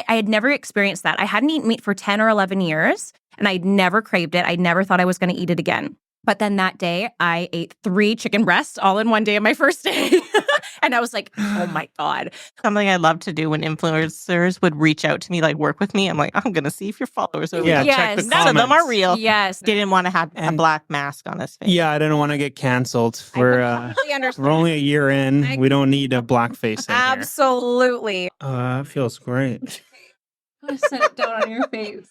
I had never experienced that. I hadn't eaten meat for 10 or 11 years, and I'd never craved it. I never thought I was going to eat it again. But then that day, I ate 3 chicken breasts all in one day on my first day. And I was like, oh my God. Something I love to do when influencers would reach out to me, like work with me. I'm like, I'm going to see if your followers are real. Check the comments. None of them are real. Yes. Didn't want to have a black mask on his face. Yeah, I didn't want to get canceled. We're only a year in. We don't need a blackface in here. Absolutely. That feels great. I'm going to set it down on your face.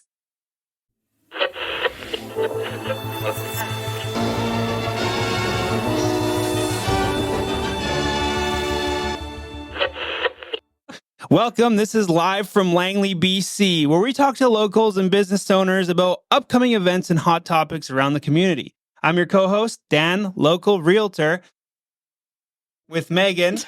Welcome. This is live from Langley BC, where we talk to locals and business owners about upcoming events and hot topics around the community. I'm your co-host, Dan, local realtor, with Megan,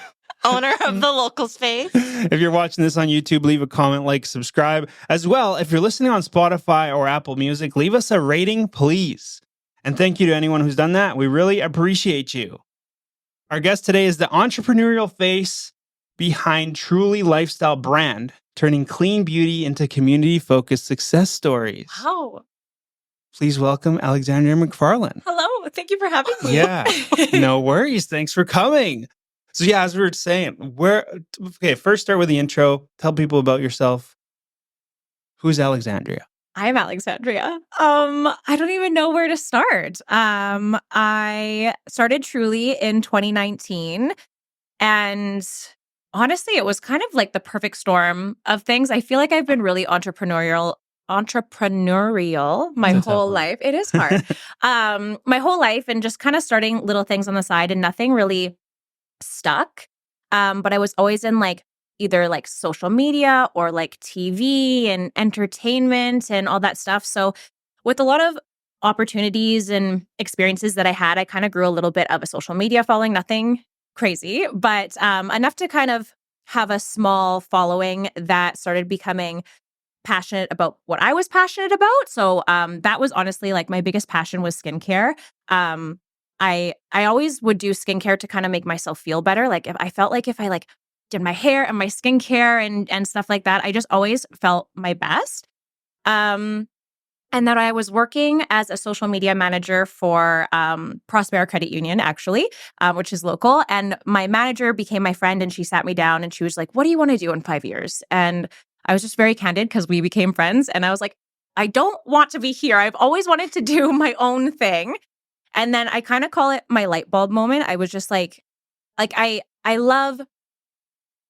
owner of the local space. If you're watching this on YouTube, leave a comment, like, subscribe. As well, if you're listening on Spotify or Apple Music, leave us a rating, please. And thank you to anyone who's done that. We really appreciate you. Our guest today is the entrepreneurial face behind Truly Lifestyle brand, turning clean beauty into community-focused success stories. Wow. Please welcome Alexandria McFarlane. Hello. Thank you for having me. Yeah, no worries. Thanks for coming. So yeah, as we were saying, first start with the intro. Tell people about yourself. Who's Alexandria? I'm Alexandria. I don't even know where to start. I started Truly in 2019, and honestly, it was kind of like the perfect storm of things. I feel like I've been really entrepreneurial my whole life. It is hard. My whole life, and just kind of starting little things on the side, and nothing really stuck. But I was always in like either like social media or like TV and entertainment and all that stuff. So with a lot of opportunities and experiences that I had, I kind of grew a little bit of a social media following, nothing crazy, but enough to kind of have a small following that started becoming passionate about what I was passionate about. So that was honestly like my biggest passion was skincare. I always would do skincare to kind of make myself feel better. Like if I like did my hair and my skincare and stuff like that, I just always felt my best. And that I was working as a social media manager for Prospera Credit Union, actually, which is local. And my manager became my friend, and she sat me down and she was like, what do you want to do in 5 years? And I was just very candid because we became friends. And I was like, I don't want to be here. I've always wanted to do my own thing. And then I kind of call it my light bulb moment. I was just like I love,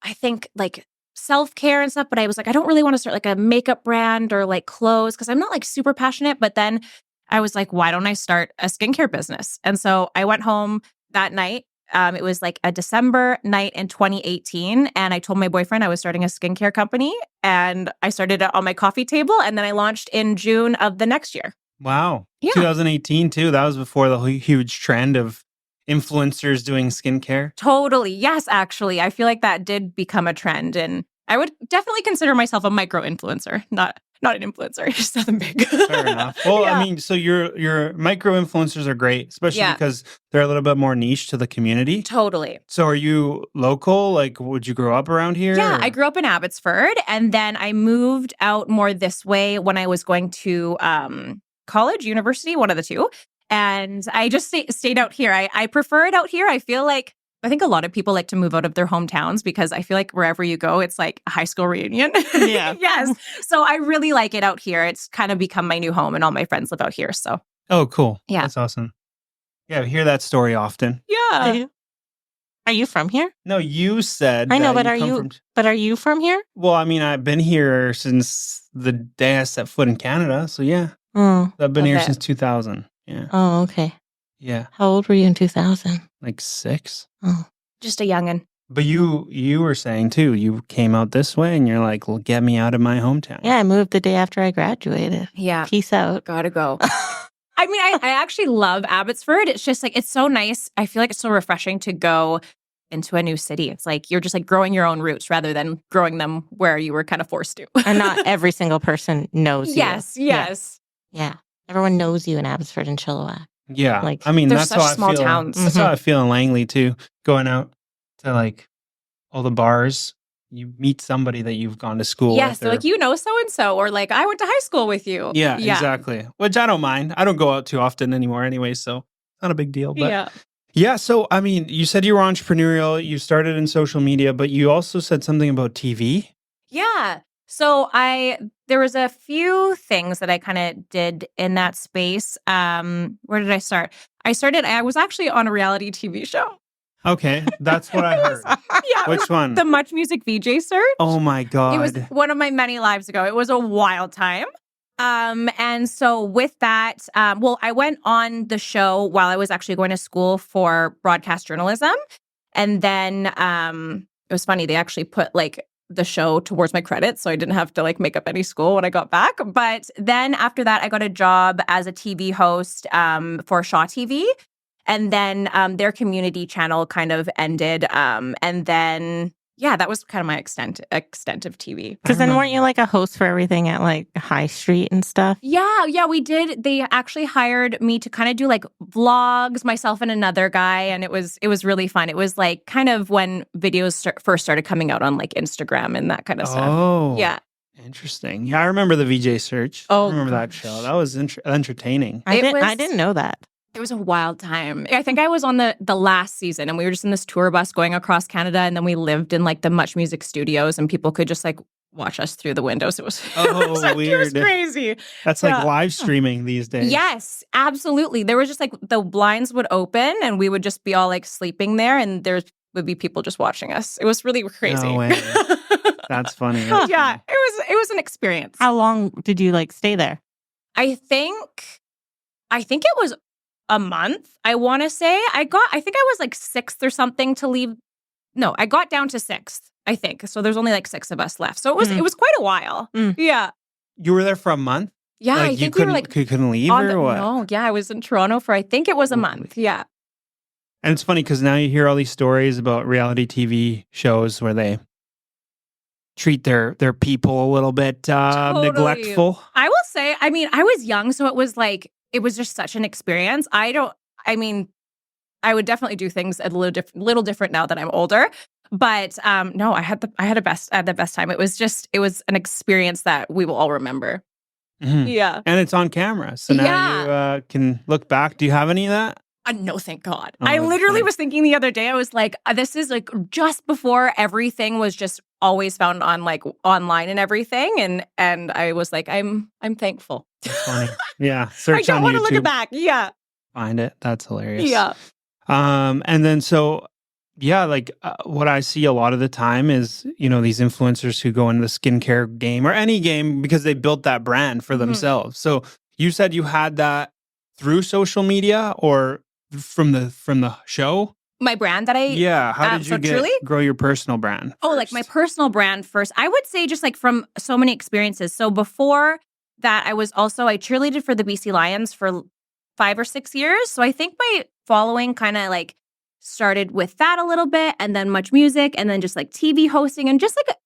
I think, like self-care and stuff, but I was like, I don't really want to start like a makeup brand or like clothes because I'm not like super passionate. But then I was like, why don't I start a skincare business? And so I went home that night. It was like a December night in 2018. And I told my boyfriend I was starting a skincare company, and I started it on my coffee table. And then I launched in June of the next year. Wow. Yeah. 2018 too. That was before the huge trend of influencers doing skincare. Totally. Yes, actually. I feel like that did become a trend, and I would definitely consider myself a micro influencer, not an influencer. Just nothing big. Fair enough. Well, Yeah. I mean, so your micro influencers are great, especially because they're a little bit more niche to the community. Totally. So are you local? Like, would you grow up around here? Yeah, or? I grew up in Abbotsford, and then I moved out more this way when I was going to college, university, one of the two. And I just stayed out here. I prefer it out here. I think a lot of people like to move out of their hometowns because I feel like wherever you go, it's like a high school reunion. Yeah. Yes. So I really like it out here. It's kind of become my new home, and all my friends live out here. So. Oh, cool. Yeah. That's awesome. Yeah, I hear that story often. Yeah. Are you from here? No, you said I know, that but are you from here? Well, I mean, I've been here since the day I set foot in Canada. So yeah, I've been here since 2000. Yeah. Oh, okay. Yeah. How old were you in 2000? Like 6. Oh. Just a youngin'. But you were saying too, you came out this way and you're like, well, get me out of my hometown. Yeah, I moved the day after I graduated. Yeah. Peace out. Gotta go. I mean, I actually love Abbotsford. It's just like, it's so nice. I feel like it's so refreshing to go into a new city. It's like you're just like growing your own roots rather than growing them where you were kind of forced to. And not every single person knows you. Yes. Yeah. Everyone knows you in Abbotsford and Chilliwack. Yeah. Like, I mean, they're that's such how I small feel. towns. That's how I feel in Langley too. Going out to like all the bars you meet somebody that you've gone to school Yes, with. they're like, you know so-and-so, or like, I went to high school with you. Yeah, exactly. Which I don't mind. I don't go out too often anymore anyway, so it's not a big deal. But yeah, so I mean, you said you were entrepreneurial, you started in social media, but you also said something about TV. Yeah. So there was a few things that I kind of did in that space. Where did I start? I was actually on a reality TV show. Okay, that's what I heard. Yeah. Which one? The Much Music VJ Search. Oh my God. It was one of my many lives ago. It was a wild time. And so with that, I went on the show while I was actually going to school for broadcast journalism. And then it was funny, they actually put like the show towards my credits, so I didn't have to like make up any school when I got back. But then after that, I got a job as a TV host for Shaw TV. And then their community channel kind of ended. And then, yeah, that was kind of my extent of TV. Because then weren't you like a host for everything at like High Street and stuff? Yeah, we did. They actually hired me to kind of do like vlogs, myself and another guy, and it was really fun. It was like kind of when videos first started coming out on like Instagram and that kind of stuff. Oh, yeah. Interesting. Yeah, I remember the VJ Search. Oh, I remember that show. That was entertaining. I didn't know that. It was a wild time. I think I was on the last season, and we were just in this tour bus going across Canada, and then we lived in like the Much Music studios, and people could just like watch us through the windows. It was weird. It was crazy. That's like live streaming these days. Yes, absolutely. There was just like the blinds would open, and we would just be all like sleeping there, and there would be people just watching us. It was really crazy. No way. That's funny. That's yeah, funny. it was an experience. How long did you like stay there? I think it was a month, I want to say. I think I was like 6th or something to leave. No, I got down to 6th, I think. So there's only like 6 of us left. So it was quite a while. Yeah. You were there for a month? Yeah, like I think you we were like couldn't leave or what? No, yeah, I was in Toronto for I think it was a month. Yeah. And it's funny because now you hear all these stories about reality TV shows where they treat their people a little bit neglectful. I will say, I mean, I was young, so it was just such an experience. I would definitely do things a little different now that I'm older. But no, I had the best time. It was an experience that we will all remember. Mm-hmm. Yeah. And it's on camera. So now you can look back. Do you have any of that? No, thank God. Oh, I literally funny. was thinking the other day, I was like, this is like just before everything was just always found on like online and everything. And I was like, I'm thankful. That's funny. Yeah. Search I don't on want to YouTube. look it back. Yeah. Find it. That's hilarious. Yeah. And then like what I see a lot of the time is, these influencers who go into the skincare game or any game because they built that brand for themselves. So you said you had that through social media or from the show? My brand that how did you grow your personal brand? Oh, like my personal brand first. I would say just like from so many experiences. So before that, I cheerleaded for the BC Lions for 5 or 6 years. So I think my following kind of like started with that a little bit, and then Much Music, and then just like TV hosting and just like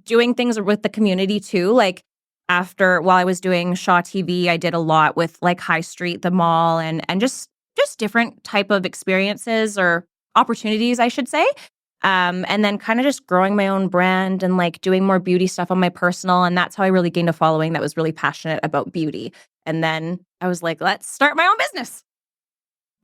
doing things with the community too. Like while I was doing Shaw TV, I did a lot with like High Street, the mall, and just different type of experiences or opportunities, I should say. And then kind of just growing my own brand and like doing more beauty stuff on my personal. And that's how I really gained a following that was really passionate about beauty. And then I was like, let's start my own business.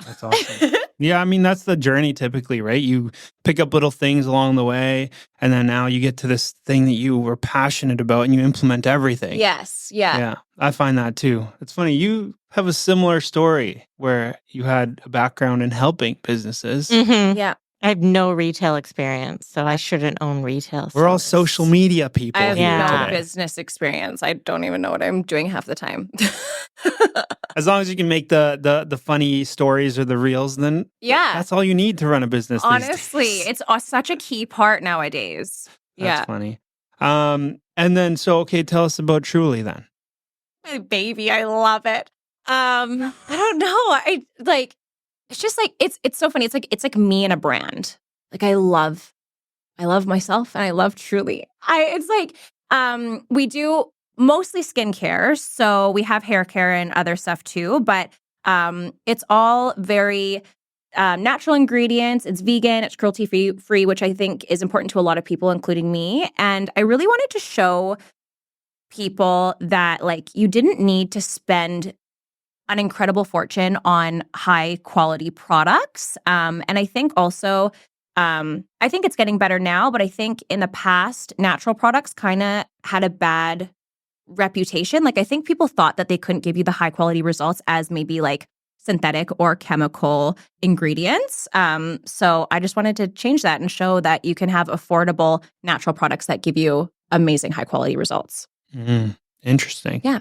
That's awesome. Yeah, I mean, that's the journey typically, right? You pick up little things along the way, and then now you get to this thing that you were passionate about and you implement everything. Yes. Yeah. Yeah, I find that too. It's funny. You have a similar story where you had a background in helping businesses. Mm-hmm. Yeah. I have no retail experience, so I shouldn't own retail. We're all social media people. I have here no today. business experience. I don't even know what I'm doing half the time. As long as you can make the funny stories or the reels, then that's all you need to run a business. Honestly, these days. it's such a key part nowadays. That's funny. And then, tell us about Truly then. My baby, I love it. I don't know. It's just like it's so funny. It's like me and a brand. Like I love myself and I love Truly. We do mostly skincare, so we have hair care and other stuff too, but it's all very natural ingredients. It's vegan. It's cruelty-free, which I think is important to a lot of people, including me. And I really wanted to show people that like you didn't need to spend an incredible fortune on high quality products. And I think also, I think it's getting better now, but I think in the past, natural products kind of had a bad reputation. Like I think people thought that they couldn't give you the high quality results as maybe like synthetic or chemical ingredients. So I just wanted to change that and show that you can have affordable natural products that give you amazing high quality results. Interesting. Yeah.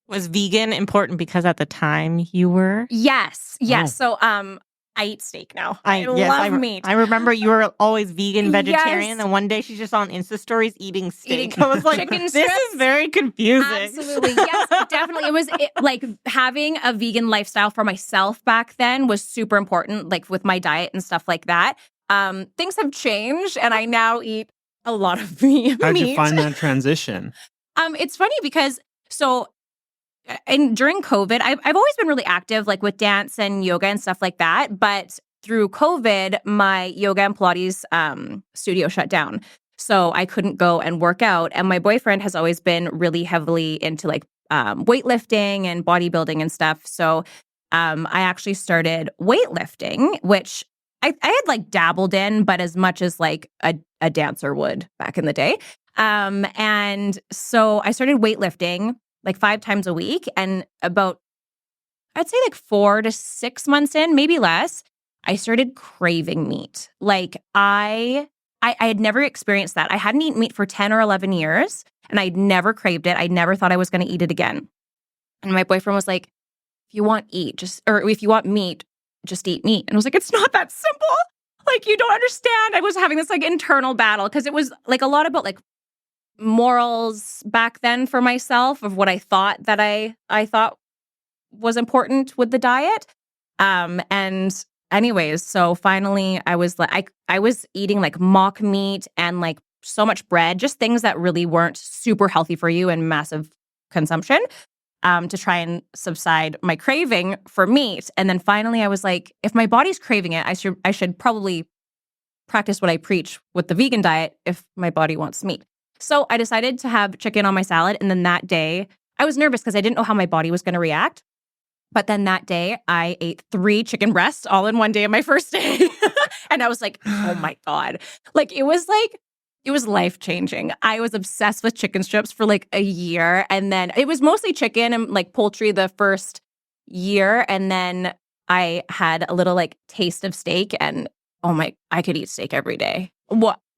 Was vegan important because at the time you were? Yes. Oh. So I eat steak now. I love meat. I remember you were always vegan, vegetarian, Yes. and one day she's just on Insta stories eating steak. Eating I was like, chicken this strips. is very confusing. Absolutely. Yes, definitely. It was like having a vegan lifestyle for myself back then was super important, like with my diet and stuff like that. Things have changed and I now eat a lot of meat. How'd you find that transition? It's funny because during COVID, I've always been really active, like with dance and yoga and stuff like that. But through COVID, my yoga and Pilates studio shut down. So I couldn't go and work out. And my boyfriend has always been really heavily into like weightlifting and bodybuilding and stuff. So I actually started weightlifting, which I had like dabbled in, but as much as like a dancer would back in the day. And so I started weightlifting like 5 times a week, and about, I'd say like 4 to 6 months in, maybe less, I started craving meat. Like I had never experienced that. I hadn't eaten meat for 10 or 11 years, and I'd never craved it. I never thought I was going to eat it again. And my boyfriend was like, if you want meat, just eat meat. And I was like, it's not that simple. Like, you don't understand. I was having this like internal battle because it was like a lot about like morals back then for myself of what I thought that I thought was important with the diet. And anyways, so finally I was like, I was eating like mock meat and like so much bread, just things that really weren't super healthy for you and massive consumption, to try and subside my craving for meat. And then finally I was like, if my body's craving it, I should probably practice what I preach with the vegan diet if my body wants meat. So I decided to have chicken on my salad. And then that day, I was nervous because I didn't know how my body was going to react. But then that day, I ate 3 chicken breasts all in one day on my first day. And I was like, oh my God. It was life-changing. I was obsessed with chicken strips for like a year. And then it was mostly chicken and like poultry the first year. And then I had a little like taste of steak and I could eat steak every day.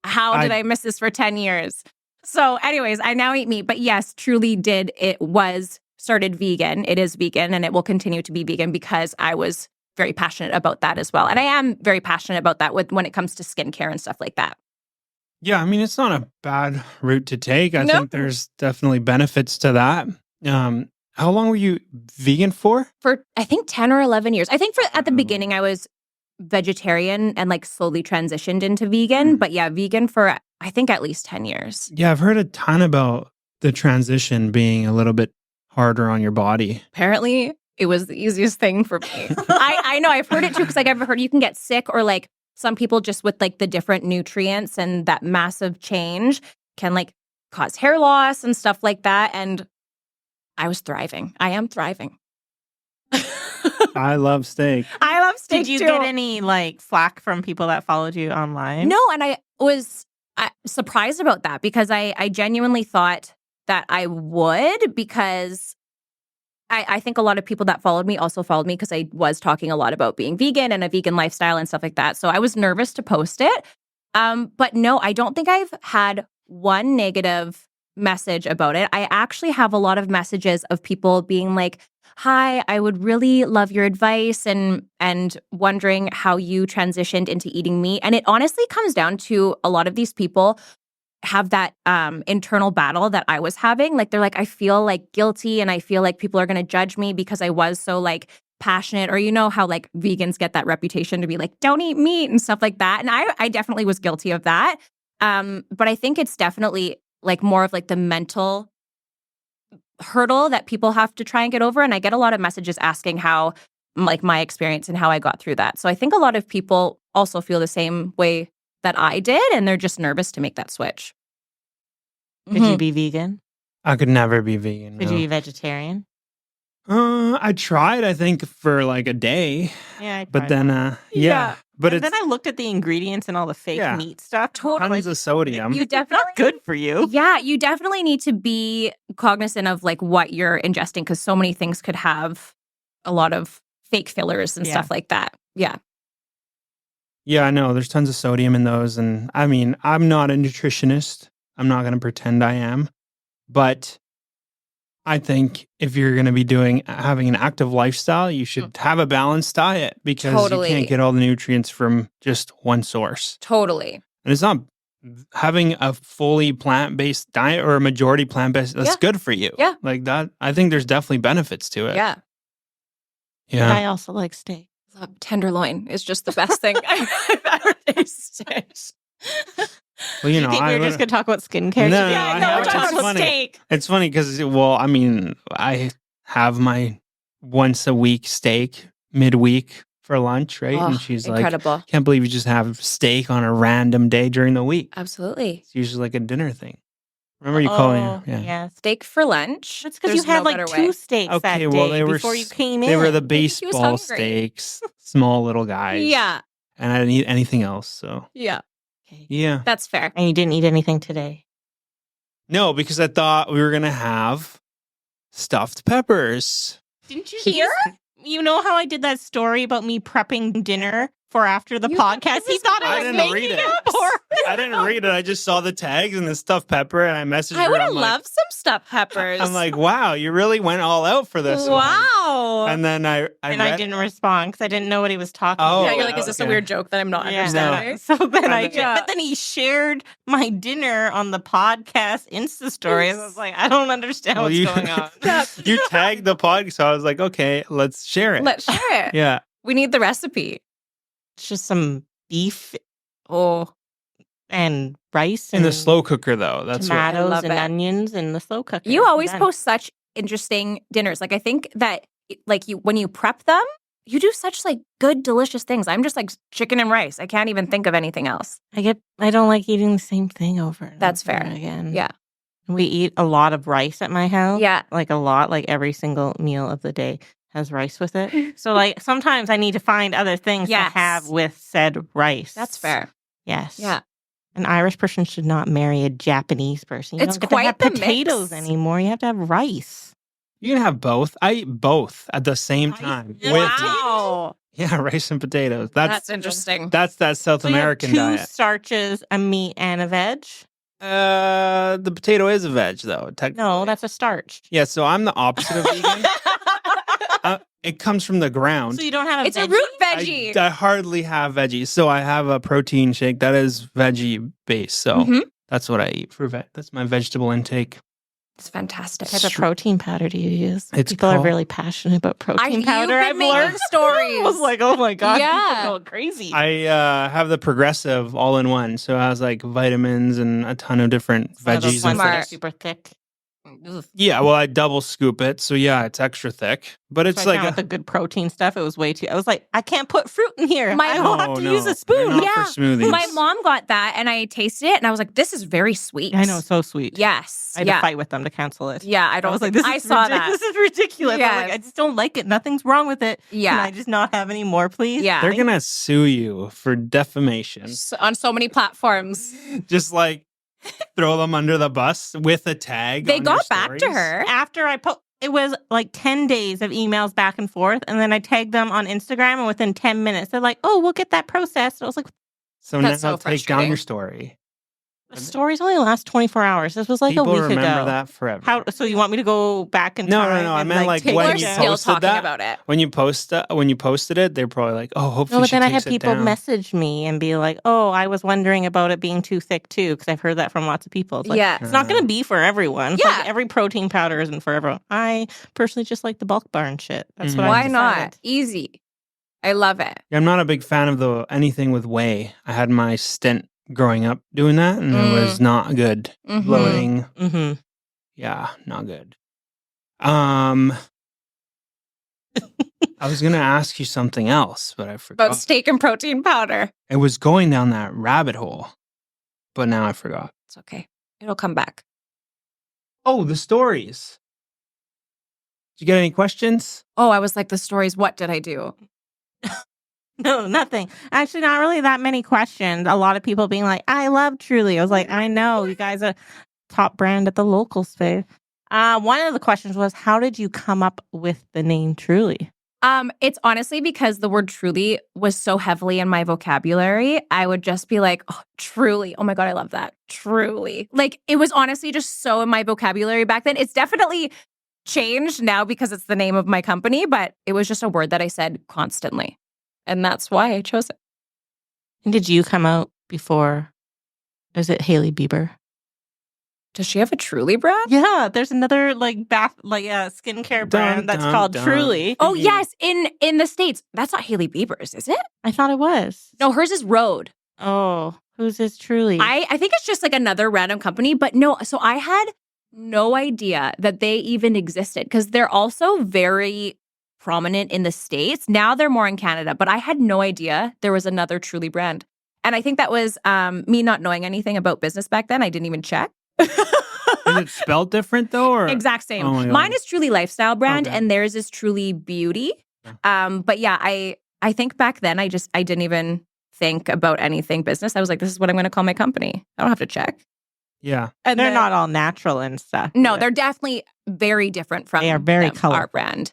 How did I miss this for 10 years? So anyways, I now eat meat, but yes, truly started vegan. It is vegan and it will continue to be vegan because I was very passionate about that as well. And I am very passionate about that when it comes to skincare and stuff like that. Yeah, I mean, it's not a bad route to take. I think there's definitely benefits to that. How long were you vegan for? For, I think, 10 or 11 years. I think at the beginning I was vegetarian and like slowly transitioned into vegan. But yeah, vegan for, I think, at least 10 years. Yeah, I've heard a ton about the transition being a little bit harder on your body. Apparently, it was the easiest thing for me. I know, I've heard it too, because like, I've heard you can get sick, or like some people just with like the different nutrients and that massive change can like cause hair loss and stuff like that. And I was thriving. I am thriving. I love steak. I love steak Did you too. get any like flack from people that followed you online? No, and I was surprised about that because I genuinely thought that I would, because I think a lot of people that followed me also followed me because I was talking a lot about being vegan and a vegan lifestyle and stuff like that. So I was nervous to post it. But no, I don't think I've had one negative message about it. I actually have a lot of messages of people being like, hi, I would really love your advice and wondering how you transitioned into eating meat. And it honestly comes down to a lot of these people have that internal battle that I was having. Like, they're like, I feel like guilty and I feel like people are going to judge me because I was so like passionate, or you know how like vegans get that reputation to be like, don't eat meat and stuff like that. And I definitely was guilty of that. But I think it's definitely like more of like the mental hurdle that people have to try and get over. And I get a lot of messages asking how like my experience and how I got through that. So I think a lot of people also feel the same way that I did, and they're just nervous to make that switch. Could you be vegan? I could never be vegan. Could no. you be vegetarian? I tried, I think, for like a day. Yeah, I But tried then, once. yeah. But And it's then I looked at the ingredients and all the fake Yeah. meat stuff. tons of sodium. You It's definitely not good for you. Yeah, you definitely need to be cognizant of like what you're ingesting, because so many things could have a lot of fake fillers and Yeah. stuff like that. Yeah. Yeah, I know. There's tons of sodium in those. And I mean, I'm not a nutritionist. I'm not going to pretend I am. But I think if you're going to be having an active lifestyle, you should have a balanced diet, because Totally. you can't get all the nutrients from just one source. Totally. And it's not having a fully plant-based diet or a majority plant-based. That's Yeah. good for you. Yeah. Like that. I think there's definitely benefits to it. Yeah. Yeah. I also like steak. Tenderloin is just the best thing I've ever tasted. Well, you know, We were just going to talk about skincare. No, today. no, I know, we're it's talking about funny. steak. It's funny because, well, I mean, I have my once a week steak midweek for lunch, right? Oh, and she's incredible. like, can't believe you just have steak on a random day during the week. Absolutely. It's usually like a dinner thing. Remember you calling her? Yeah. Yes. Steak for lunch. That's because you There's had no like better 2 way. steaks that Okay, well, day they were before you came in. They were the Maybe he was baseball hungry. steaks, small little guys. Yeah. And I didn't eat anything else. So, Yeah. Okay. yeah. That's fair. And you didn't eat anything today. No, because I thought we were going to have stuffed peppers. Didn't you Here? You know how I did that story about me prepping dinner for after the podcast? He thought I I was didn't making read it. up. I didn't read it. I just saw the tags and the stuffed pepper, and I messaged I her. would have I'm like- loved some stuffed peppers. I'm like, wow, you really went all out for this one. wow. And then I I read, didn't respond because I didn't know what he was talking Oh, about. yeah, you're like, is this a okay. weird joke that I'm not Yeah. understanding? So then And then- but then he shared my dinner on the podcast Insta story. And I was like, I don't understand Well, what's you- going on. Yeah. you tagged the podcast, so I was like, okay, let's share it. Let's share it. Yeah. We need the recipe. It's just some beef Oh, and rice In and the slow cooker, though. That's what. I tomatoes love and it. onions in the slow cooker. you always Done. post such interesting dinners. Like, I think that like when you prep them, you do such like good, delicious things. I'm just like chicken and rice. I can't even think of anything else. I don't like eating the same thing over and That's over fair. again. Yeah. We eat a lot of rice at my house. Yeah. Like a lot, like every single meal of the day has rice with it. So like sometimes I need to find other things Yes. to have with said rice. That's fair. Yes. Yeah. An Irish person should not marry a Japanese person. You It's don't get quite to have the potatoes mix. anymore. You have to have rice. You can have both. I eat both at the same time. Wow. Yeah, rice and potatoes. That's interesting. That's that South So you have American 2 diet. starches, a meat, and a veg. The potato is a veg, though. Technically. No, that's a starch. Yeah, so I'm the opposite of vegan. It comes from the ground. So you don't have a It's a veggie? root veggie. I hardly have veggies. So I have a protein shake that is veggie based. So Mhm. that's what I eat for That's my vegetable intake. It's fantastic. What type of protein powder do you use? It's People are called- really passionate about protein You've powder. been I've making learned. stories. I was like, oh my god, Yeah. people are going crazy. I have the progressive all in one. So it has like vitamins and a ton of different One of those veggies. ones that are Smart. super thick. Yeah, well, I double scoop it. So yeah, it's extra thick. But it's So I like found with the good protein stuff, it was way too. I was like, I can't put fruit in here. My I will have Oh, to no. use a They're spoon. not Yeah. for smoothies. My mom got that and I tasted it and I was like, this is very sweet. I know, so sweet. Yes. I had to fight with them to cancel it. Yeah, I I don't was like, think- this I is saw ridiculous. that. This is ridiculous. I'm like, Yes. I just don't like it. Nothing's wrong with it. Can Yeah. I just not have any more, please? Yeah. They're going to sue you for defamation. On so many platforms. Just like throw them under the bus with a tag. They on your got back to stories. her. After I it was like 10 days of emails back and forth. And then I tagged them on Instagram. And within 10 minutes, they're like, oh, we'll get that processed. I was like, So That's now so take down frustrating. your story. the stories only last 24 hours. This was like People a week remember ago. that forever. How? So you want me to go back and No, I meant like People when are you still posted talking that. about it. When you posted it, they're probably like, "Oh, hopefully." No, but she then I takes had it people down. message me and be like, "Oh, I was wondering about it being too thick too," because I've heard that from lots of people. It's like, Yeah. it's not going to be for everyone. It's Yeah. like every protein powder isn't for everyone. I personally just like the bulk bar and shit. That's Mhm. what I Why not? decided. Easy. I love it. Yeah, I'm not a big fan of anything with whey. I had my stint growing up doing that, and it was not good. Mhm. Bloating, Mm-hmm. yeah, not good. I was going to ask you something else, but I forgot. About steak and protein powder. It was going down that rabbit hole, but now I forgot. It's okay. It'll come back. Oh, the stories. Did you get any questions? Oh, I was like, the stories, what did I do? No, nothing. Actually, not really that many questions. A lot of people being like, I love Truly. I was like, I know. You guys are top brand at the local space. One of the questions was, how did you come up with the name Truly? It's honestly because the word truly was so heavily in my vocabulary. I would just be like, oh, truly. Oh my God, I love that. Truly. Like, it was honestly just so in my vocabulary back then. It's definitely changed now because it's the name of my company, but it was just a word that I said constantly. And that's why I chose it. And did you come out before? Is it Hailey Bieber? Does she have a Truly brand? Yeah, there's another skincare brand that's called Truly. Oh, yes. In the States. That's not Hailey Bieber's, is it? I thought it was. No, hers is Rhode. Oh, whose is Truly? I think it's just like another random company, but no. So I had no idea that they even existed because they're also very prominent in the States. Now they're more in Canada, but I had no idea there was another Truly brand. And I think that was me not knowing anything about business back then. I didn't even check. Is it spelled different though? Or? Exact same. Oh Mine is Truly Lifestyle brand Okay. and theirs is Truly Beauty. But yeah, I think back then I didn't even think about anything business. I was like, this is what I'm going to call my company. I don't have to check. Yeah. And they're not all natural and stuff. No, they're definitely very different from They are very our colorful. brand.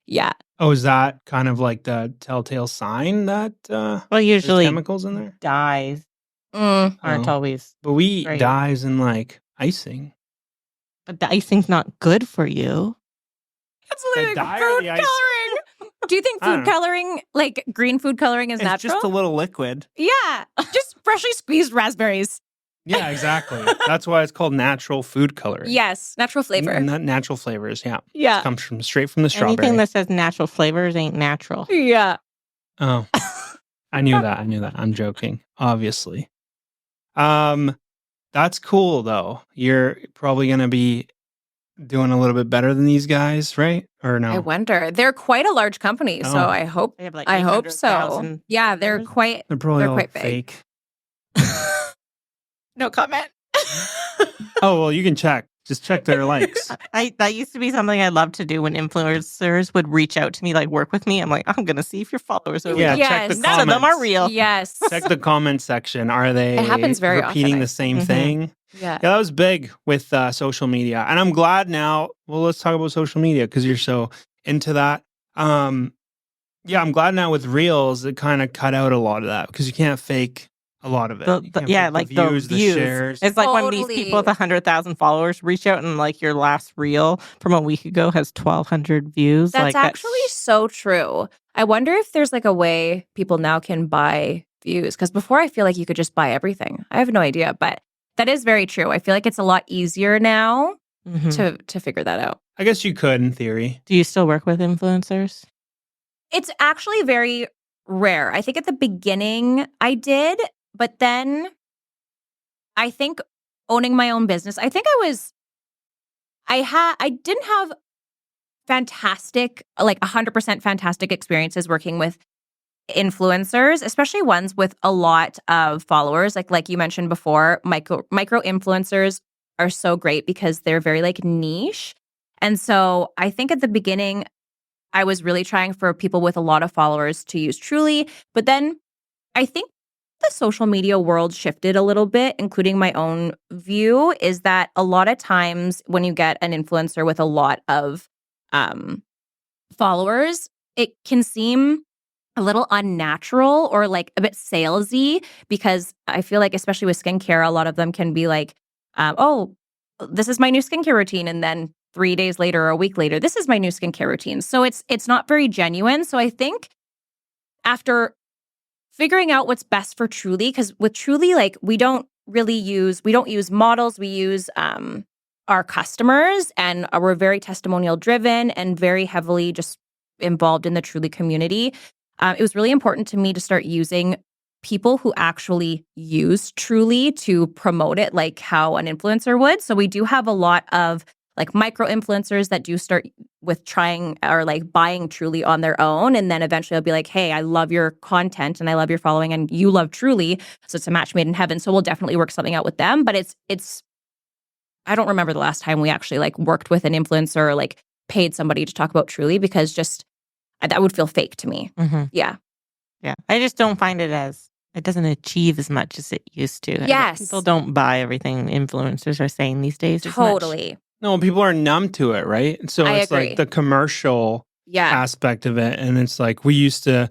Yeah. Oh, is that kind of like the telltale sign that Well, there's usually chemicals in there? dyes Mm. aren't Oh. always, But we eat Right. dyes and like icing. but the icing's not good for you. It's The like dye or food the ice? coloring. Do you think I don't food know. coloring, like green food coloring, is It's natural? just a little liquid. Yeah. Just freshly squeezed raspberries. Yeah, exactly. That's why it's called natural food coloring. Yes. Natural flavor. Not natural flavors. Yeah. Yeah. It comes from straight from the strawberry. Anything that says natural flavors ain't natural. Yeah. Oh, I knew that. I'm joking, obviously. That's cool though. You're probably going to be doing a little bit better than these guys, right? Or no? I wonder. They're quite a large company, so Oh. I hope They have like I hope so. 800,000 Yeah, they're members. quite They're probably They're all quite big. fake. no comment. Oh, well, you can check. Just check their likes. That used to be something I loved to do when influencers would reach out to me, like work with me. I'm like, I'm gonna see if your followers are Yeah, real. check the Yes. None of them are comments. real. Yes. Check the comment section. Are they It happens very repeating often, the same Mhm. thing? Yeah. Yeah, that was big with social media. And I'm glad now. Well, let's talk about social media because you're so into that. Yeah, I'm glad now with Reels, it kind of cut out a lot of that because you can't fake a lot of it. You can't Yeah, fake like the the views, views. the shares. It's like when these Totally. people with 100,000 followers reach out and like your last reel from a week ago has 1,200 views. That's like actually so true. I wonder if there's like a way people now can buy views because before I feel like you could just buy everything. I have no idea, but that is very true. I feel like it's a lot easier now Mhm. to figure that out. I guess you could in theory. Do you still work with influencers? It's actually very rare. I think at the beginning I did, but then I think owning my own business, I didn't have fantastic, like 100% fantastic experiences working with influencers, especially ones with a lot of followers. Like you mentioned before, micro influencers are so great because they're very like niche. And so I think at the beginning, I was really trying for people with a lot of followers to use Truly. But then I think the social media world shifted a little bit, including my own view, is that a lot of times when you get an influencer with a lot of followers, it can seem a little unnatural or like a bit salesy because I feel like, especially with skincare, a lot of them can be like, oh, this is my new skincare routine. And then 3 days later or a week later, this is my new skincare routine. So it's not very genuine. So I think after figuring out what's best for Truly, because with Truly, like we don't use models, we use our customers, and we're very testimonial driven and very heavily just involved in the Truly community. It was really important to me to start using people who actually use Truly to promote it like how an influencer would. So we do have a lot of like micro influencers that do start with trying or like buying Truly on their own. And then eventually I'll be like, hey, I love your content and I love your following and you love Truly. So it's a match made in heaven. So we'll definitely work something out with them. But it's I don't remember the last time we actually like worked with an influencer or like paid somebody to talk about Truly, because just that would feel fake to me. Yeah. Yeah. I just don't find it doesn't achieve as much as it used to. Yes. People don't buy everything influencers are saying these days as much. Totally. No, people are numb to it, right? So I it's agree. like the commercial aspect of it. And it's like we used to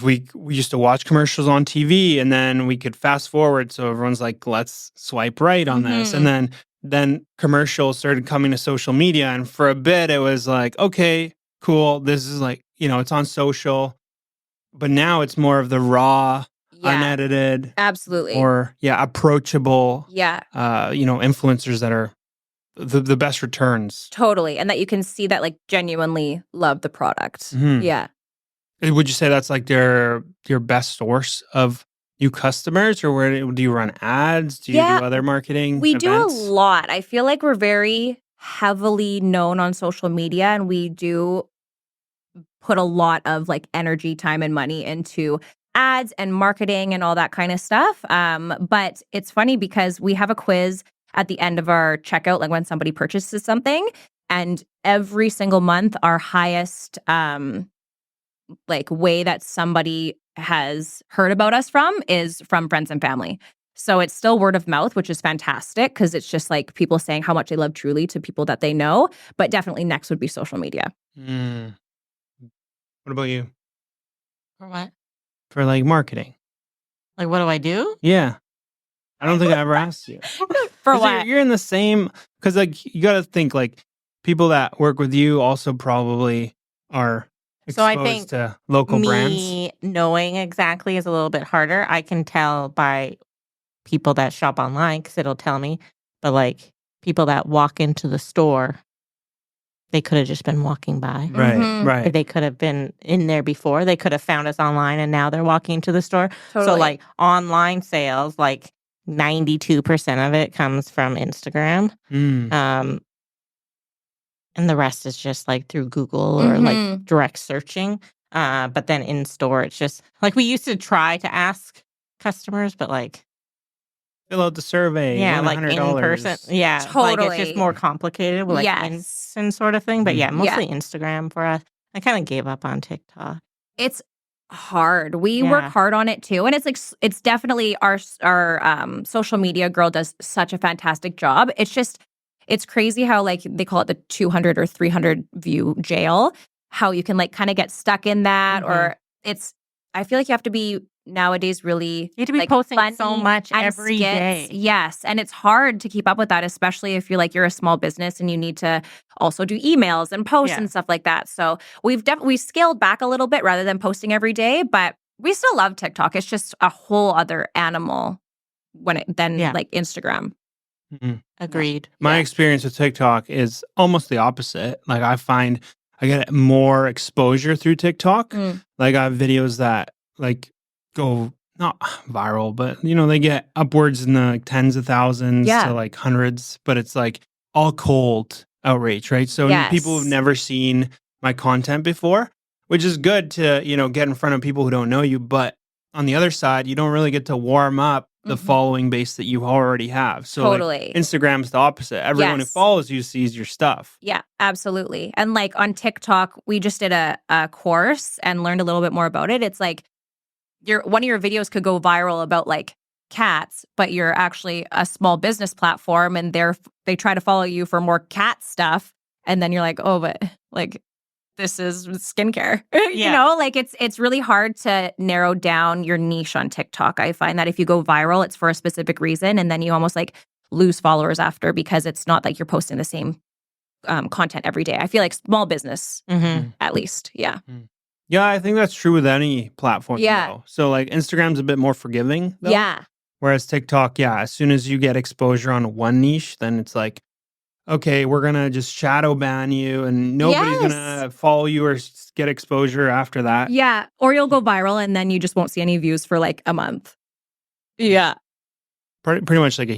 watch commercials on TV, and then we could fast forward. So everyone's like, let's swipe right on this. And then commercials started coming to social media. And for a bit, it was like, okay, cool. This is like, it's on social. But now it's more of the raw, unedited. Absolutely. Or, approachable. Yeah. Influencers that are the best returns. Totally. And that you can see that like genuinely love the product. Yeah. Would you say that's like your best source of new customers, or where do you run ads? Do you do other marketing We events? do a lot. I feel like we're very heavily known on social media, and we do put a lot of like energy, time, and money into ads and marketing and all that kind of stuff. But it's funny because we have a quiz at the end of our checkout, like when somebody purchases something, and every single month our highest like way that somebody has heard about us from is from friends and family. So it's still word of mouth, which is fantastic because it's just like people saying how much they love Truly to people that they know. But definitely next would be social media. What about you? For what? For like marketing. Like, what do I do? Yeah. I don't think I ever asked you. For what? You're in the same, because like you got to think like people that work with you also probably are exposed So I think to local brands. Me knowing exactly is a little bit harder. I can tell by people that shop online because it'll tell me. But like people that walk into the store, they could have just been walking by. Right. Or they could have been in there before. They could have found us online and now they're walking to the store. Totally. So like online sales, like 92% of it comes from Instagram. And the rest is just like through Google or like direct searching. But then in store, it's just like we used to try to ask customers, but like fill out the survey. Yeah, like in person. Yeah, Totally. Like it's just more complicated with like instant sort of thing. But yeah, mostly Instagram for us. I kind of gave up on TikTok. It's hard. We work hard on it too, and it's like it's definitely our social media girl does such a fantastic job. It's just. It's crazy how like they call it the 200 or 300 view jail, how you can like kind of get stuck in that or I feel like you have to be nowadays really you have to be like, posting funny so much and every skits. day. Yes, and it's hard to keep up with that, especially if you're a small business and you need to also do emails and posts and stuff like that. So we've scaled back a little bit rather than posting every day, but we still love TikTok. It's just a whole other animal than like Instagram. Agreed. My experience with TikTok is almost the opposite. Like I find I get more exposure through TikTok. Like I have videos that like go not viral, but they get upwards in the like, tens of thousands to like hundreds, but it's like all cold outreach, right? So people have never seen my content before, which is good to, get in front of people who don't know you. But on the other side, you don't really get to warm up the following base that you already have. So Totally. like, Instagram's the opposite. Everyone who follows you sees your stuff. Yeah, absolutely. And like on TikTok, we just did a course and learned a little bit more about it. It's like one of your videos could go viral about like cats, but you're actually a small business platform and they try to follow you for more cat stuff. And then you're like, oh, but like this is skincare. Like it's really hard to narrow down your niche on TikTok. I find that if you go viral, it's for a specific reason, and then you almost like lose followers after because it's not like you're posting the same content every day. I feel like small business, at least. Yeah. Yeah, I think that's true with any platform. Though. So like Instagram's a bit more forgiving. Though. Yeah. Whereas TikTok, as soon as you get exposure on one niche, then it's like, okay, we're going to just shadow ban you and nobody's going to follow you or get exposure after that. Yeah. Or you'll go viral and then you just won't see any views for like a month. Yeah. Pretty much like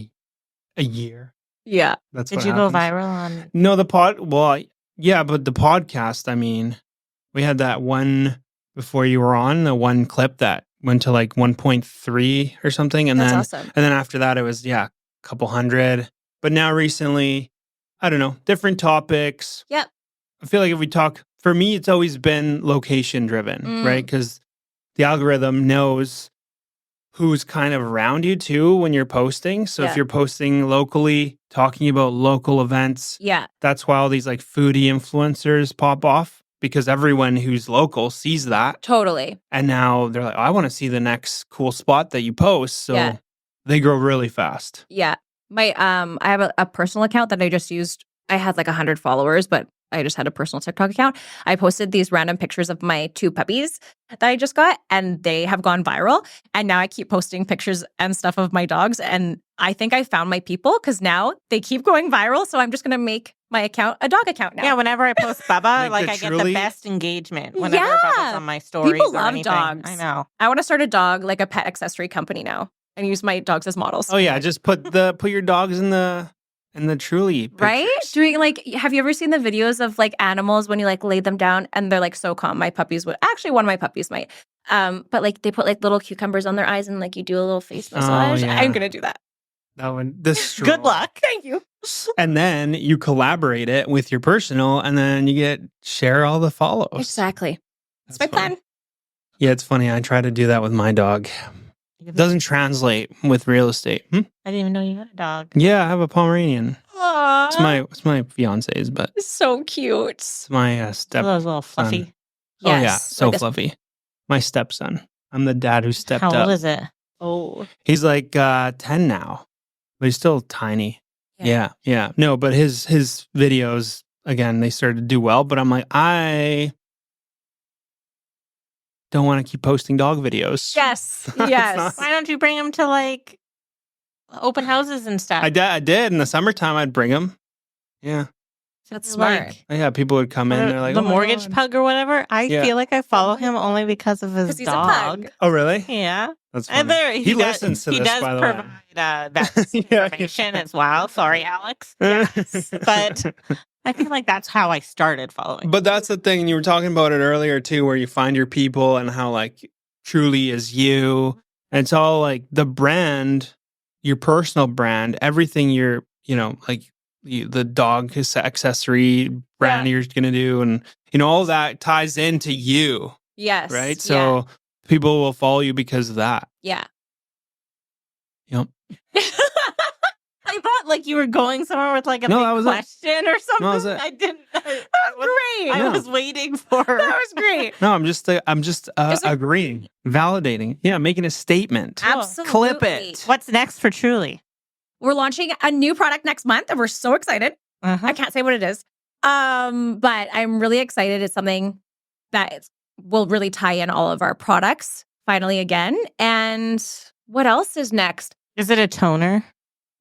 a year. Yeah. That's Did what you happens. go viral on? No, the pod. Well, Yeah, but the podcast, I mean, we had that one before you were on, the one clip that went to like 1.3 or something. And That's then awesome. and then after that it was a couple hundred. But now recently, I don't know, different topics. Yep. I feel like if we talk, for me, it's always been location driven, right? Because the algorithm knows who's kind of around you too when you're posting. So if Yeah. you're posting locally, talking about local events, Yeah. that's why all these like foodie influencers pop off, because everyone who's local sees that. Totally. And now they're like, oh, I want to see the next cool spot that you post. So Yeah. they grow really fast. Yeah. My I have a personal account that I just used. I had like 100 followers, but I just had a personal TikTok account. I posted these random pictures of my 2 puppies that I just got, and they have gone viral. And now I keep posting pictures and stuff of my dogs. And I think I found my people because now they keep going viral. So I'm just going to make my account a dog account now. Yeah, whenever I post Bubba, Like the I get truly- the best engagement whenever Yeah. Bubba's on my stories. People or love anything. dogs. I know. I want to start a dog, like a pet accessory company now, and use my dogs as models. Oh yeah, just put your dogs in the Truly pictures. Right? Doing like, have you ever seen the videos of like animals when you like lay them down and they're like so calm? My puppies would actually, one of my puppies might. But like they put like little cucumbers on their eyes and like you do a little face massage. yeah. I'm gonna do that. That one. This Good luck. Thank you. And then you collaborate it with your personal, and then you share all the follows. Exactly. That's my funny. plan. Yeah, it's funny. I try to do that with my dog. It doesn't translate with real estate. I didn't even know you had a dog. Yeah, I have a Pomeranian. Aww. It's my fiance's, but So cute. it's my step. Those little fluffy. Oh yeah, Yes, so like a- fluffy. My stepson. I'm the dad who stepped How up. old is it? Oh. He's like 10 now, but he's still tiny. Yeah. Yeah. No, but his videos, again, they started to do well, but I'm like, I don't want to keep posting dog videos. Yes. It's Yes. not- Why don't you bring him to like open houses and stuff? I did. In the summertime, I'd bring him. Yeah. That's Like, smart. Yeah, people would come in. They're like, the "Oh my mortgage God." pug or whatever. I Yeah. feel like I follow him only because of his 'Cause he's a dog. pug. Oh, really? Yeah. That's And funny. He listens to he this, does by the way. provide that Yeah. information as well. Sorry, Alex. Yes. But I feel like that's how I started following. But that's the thing. And you were talking about it earlier too, where you find your people and how like Truly is you. And it's all like the brand, your personal brand, everything you're, like the dog accessory brand you're going to do. And, all that ties into you, Yes. right? So people will follow you because of that. Yeah. Yep. I thought like you were going somewhere with like a No, big that was it. question or something. No, that was it. I didn't. Great. I No. was waiting for. That was great. No, I'm just Is it- agreeing, validating. Yeah, making a statement. Absolutely. Clip it. What's next for Truly? We're launching a new product next month and we're so excited. Uh-huh. I can't say what it is. But I'm really excited. It's something that will really tie in all of our products finally again. And what else is next? Is it a toner?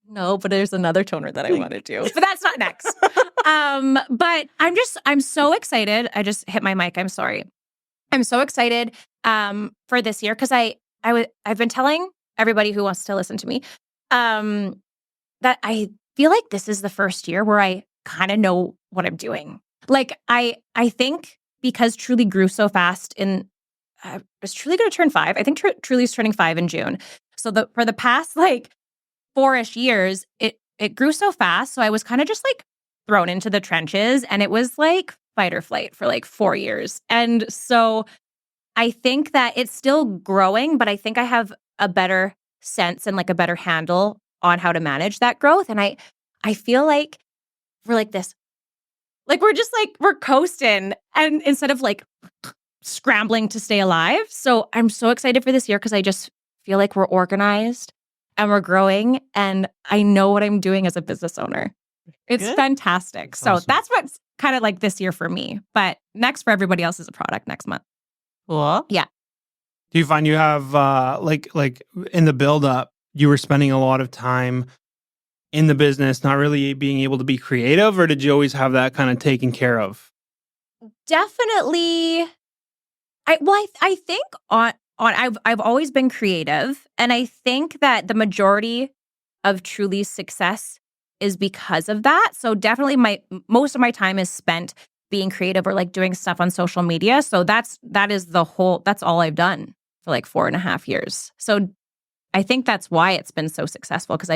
No, but there's another toner that I want to do. But that's not next. But I'm so excited. I just hit my mic. I'm sorry. I'm so excited for this year because I've been telling everybody who wants to listen to me that I feel like this is the first year where I kind of know what I'm doing. Like I think because Truly grew so fast is Truly going to turn 5? I think Truly's turning 5 in June. So for the past like 4-ish years, it grew so fast. So I was kind of just like thrown into the trenches and it was like fight or flight for like 4 years. And so I think that it's still growing, but I think I have a better sense and like a better handle on how to manage that growth. And I feel like we're like this, like we're coasting and instead of like scrambling to stay alive. So I'm so excited for this year because I just feel like we're organized and we're growing and I know what I'm doing as a business owner. It's Good. fantastic. That's So awesome. that's what's kind of like this year for me. But next for everybody else is a product next month. Cool. Do you find you have like in the build up, you were spending a lot of time in the business, not really being able to be creative, or did you always have that kind of taken care of? Definitely. I think I've always been creative, and I think that the majority of Truly's success is because of that. So definitely most of my time is spent being creative or like doing stuff on social media. So that's all I've done for like 4.5 years. So I think that's why it's been so successful, because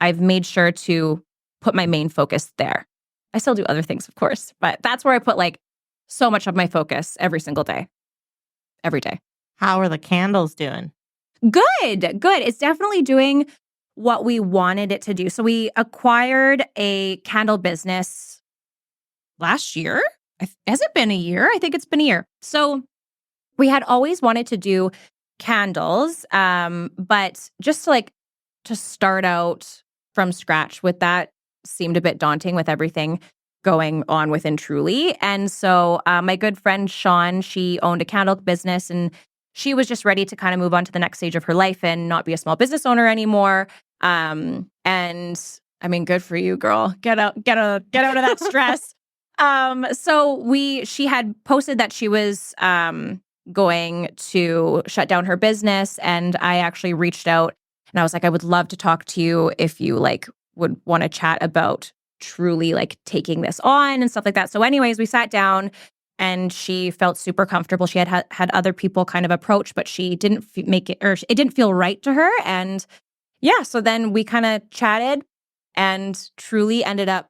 I've made sure to put my main focus there. I still do other things, of course, but that's where I put like so much of my focus every single day, every day. How are the candles doing? Good. It's definitely doing what we wanted it to do. So we acquired a candle business last year. Has it been a year? I think it's been a year. So we had always wanted to do candles, but just to start out from scratch with that seemed a bit daunting with everything going on within Truly. And so my good friend Sean, she owned a candle business, and she was just ready to kind of move on to the next stage of her life and not be a small business owner anymore. And I mean, good for you, girl. Get out of that stress. So she had posted that she was going to shut down her business, and I actually reached out and I was like, I would love to talk to you if you would want to chat about Truly taking this on and stuff like that. So anyways, we sat down and she felt super comfortable. She had other people kind of approach, but she didn't make it, or it didn't feel right to her. And yeah, so then we kind of chatted, and Truly ended up